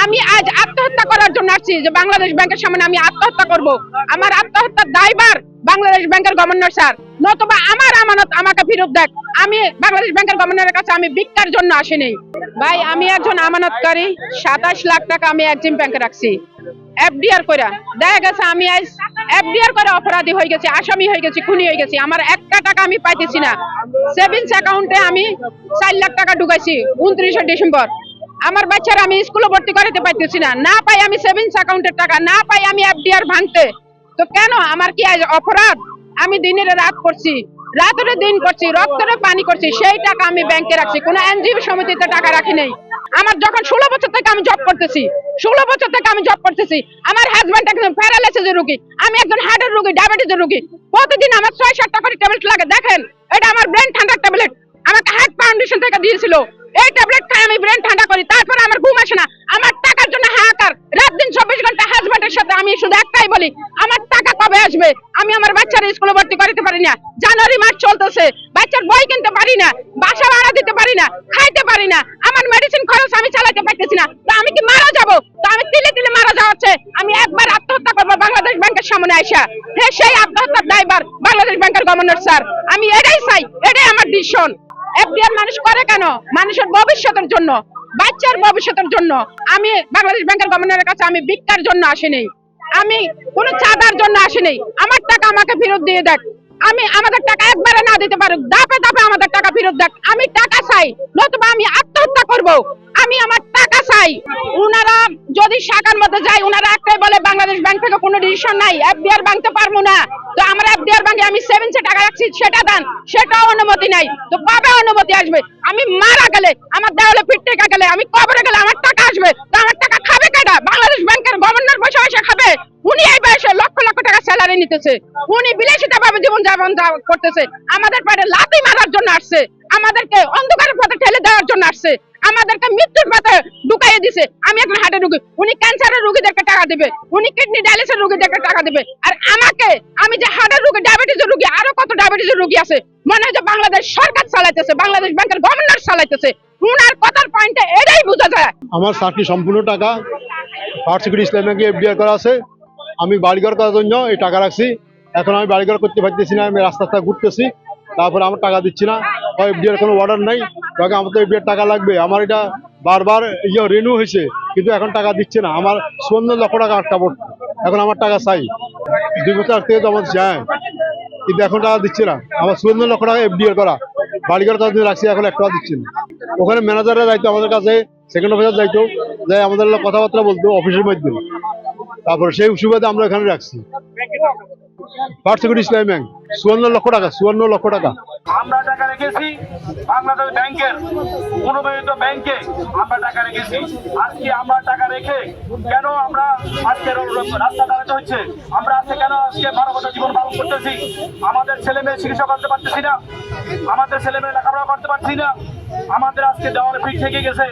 আমি আজ আত্মহত্যা করার জন্য আসছি যে বাংলাদেশ ব্যাংকের সামনে আমি আত্মহত্যা করব। আমার আত্মহত্যার দায়ভার বাংলাদেশ ব্যাংকের গভর্নর স্যার, নতুবা আমার আমানত আমাকে ফেরত দেখ। আমি বাংলাদেশ ব্যাংকের গভর্নরের কাছে আমি ভিক্ষার জন্য আসিনি ভাই। আমি একজন আমানতকারী, 27 লাখ টাকা আমি এক্সিম ব্যাংকে রাখছি এফডিআর কইরা। দেখা গেছে আমি আজ এফডিআর করে অপরাধী হয়ে গেছি, আসামি হয়ে গেছি, খুনি হয়ে গেছি। আমার একটা টাকা আমি পাইতেছি না। সেভিংস অ্যাকাউন্টে আমি 4 লাখ টাকা ঢুকাইছি 29 ডিসেম্বর। আমার বাচ্চারা আমি স্কুলে ভর্তি করাতে পাইতেছি না, না পাই আমি সেভিংস অ্যাকাউন্টের টাকা, না পাই আমি এফডিআর ভাঙতে। তো কেন আমার কি আজ অপরাধ? আমি দিনের রাত করছি, রাতের দিন করছি, রক্তরে পানি করছি, সেই টাকা আমি ব্যাংকে রাখছি, কোনো এনজিও সমিতিতে টাকা রাখি নাই। আমার যখন 16 বছর থেকে আমি জব করতেছি, 16 বছর থেকে আমি জব করতেছি। আমার হাজব্যান্ড একজন প্যারালাইসিসের রোগী, আমি একজন হার্টের রোগী, ডায়াবেটিসের রোগী। প্রতিদিন আমার 6-7টা করে ট্যাবলেট লাগে। দেখেন, এটা আমার ব্রেন ঠান্ডার ট্যাবলেট, আমাকে হার্ট ফাউন্ডেশন থেকে দিয়েছিল। এই ট্যাবলেট খাই আমি ব্রেন ঠান্ডা করি, তারপরে আমার ঘুম আসে না। আমার টাকার জন্য হাহাকার, রাত দিন 24 ঘন্টা হাজব্যান্ডের সাথে। আমি শুধু একটাই বলি, আমার টাকা কবে আসবে? আমি আমার বাচ্চারা স্কুলে ভর্তি করতে পারি না, জানুয়ারি মাস চলতেছে, বাচ্চার বই কিনতে পারি না, বাসা ভাড়া দিতে পারি না, খাইতে পারি না, আমার মেডিসিন খরচ আমি চালাতে পারতেছি না। তো আমি কি মারা যাবো? তো আমি তিলে তিলে মারা যাচ্ছে। আমি একবার আত্মহত্যা করবো বাংলাদেশ ব্যাংকের সামনে আইসা। হ্যাঁ, সেই আত্মহত্যার দায়ভার বাংলাদেশ ব্যাংকের গভর্নর স্যার। আমি এটাই চাই, এটাই আমার ডিসিশন। এফডিআর মানুষ করে কেন? মানুষের ভবিষ্যতের জন্য, বাচ্চার ভবিষ্যতের জন্য। আমি বাংলাদেশ ব্যাংকের গভর্নরের কাছে আমি ভিক্ষার জন্য আসিনি, আমি কোনো চাঁদার জন্য আসিনি। আমার টাকা আমাকে ফেরত দিয়ে দেখ। আমি আমাদের টাকা একবারে না দিতে পারুক, ধাপে ধাপে আমাদের টাকা ফেরত দেখ। আমি টাকা চাই, নতুবা আমি আত্মহত্যা করব। আমি আমার টাকা চাই। উনারা যদি শাখার মধ্যে যায়, উনারা একটাই বলে বাংলাদেশ ব্যাংক থেকে কোনো ডিসিশন নাই, এফডিআর ভাঙতে পারবো না। তো আমরা এফডিআর ভাঙে আমি সেভিংসে টাকা রাখছি, সেটা দেন, সেটাও অনুমতি নাই। তো কবে অনুমতি আসবে? আমি মারা গেলে, আমার দেওয়ালে পিঠ টেকা গেলে, আমি কবরে গেলে আমার টাকা আসবে। তো আমার টাকা খাবে কেডা? বাংলাদেশ ব্যাংকের গভর্নর বসে বসে খাবে? উনি এই বয়সে লক্ষ লক্ষ টাকা স্যালারি নিতেছে, উনি বিলাসিতা ভাবে জীবন যাপন করতেছে। আমাদের পায়ে লাথি মারার জন্য আসছে, আমাদেরকে অন্ধকারের পথে ঠেলে দেওয়ার জন্য আসছে, আমাদেরকে মৃত্যুর পথে ঢুকাইয়ে দিছে। আমি একজন হার্টের রোগী, উনি ক্যান্সারের রোগীদেরকে টাকা দিবে, উনি কিডনি ডায়ালিসিসের রোগীদেরকে টাকা দিবে। আর আমাকে, আমি যে হার্টের রোগী, ডায়াবেটিসের রোগী, আরো কত ডায়াবেটিসের রোগী আছে, মনে হয় যে বাংলাদেশ সরকার চালাইতেছে, বাংলাদেশ ব্যাংকের গভর্নর চালাইতেছে। উনার কথার পয়েন্টে এটাই বোঝা যায়। আমার চাকরি সম্পূর্ণ টাকা ফার্স্ট সিকিউরিটি ইসলামী ব্যাংকে এফডিআর করা আছে। আমি বাড়িঘর করার জন্য এই টাকা রাখছি। এখন আমি বাড়িঘর করতে পারতেছি না, আমি রাস্তা ঘুরতেছি, তারপরে আমার টাকা দিচ্ছি না। এফডিআর কোনো অর্ডার নাই, আমার তো এফডিআর টাকা লাগবে। আমার এটা বারবার রিনিউ হয়েছে, কিন্তু এখন টাকা দিচ্ছে না। আমার 54 লক্ষ টাকা আটকা পড়ছে, এখন আমার টাকা চাই। 2 বছর থেকে তো আমাদের চায়, কিন্তু এখন টাকা দিচ্ছে না। আমার 54 লক্ষ টাকা এফডিআর করা, বাড়িঘর করার জন্য রাখছি, এখন 1 টাকা দিচ্ছে না। ওখানে ম্যানেজাররা যাইতো আমাদের কাছে, সেকেন্ড অফিসার যাইতো, যাই আমাদের কথাবার্তা বলতো অফিসের মধ্যে। তারপরে সেই সুবাদে আমরা এখানে রাখছি। ফার্স্ট সিকিউরিটি ইসলামী ব্যাংক 54 লক্ষ টাকা, 54 লক্ষ টাকা আমরা টাকা রেখেছি বাংলাদেশ ব্যাংকের অনুমোদিত ব্যাংকে আমরা টাকা রেখেছি। আজকে আমরা টাকা রেখে কেন আমরা আজকে রাস্তা দাঁড়াতে হচ্ছে? আমরা আজকে কেন আজকে মানবতা জীবন পালন করতেছি? আমাদের ছেলে মেয়ে চিকিৎসা করতে পারতেছি না, আমাদের ছেলে মেয়ে লেখাপড়া করতে পারছি না, আমাদের আজকে দেওয়ালে পিঠ থেকে গেছে।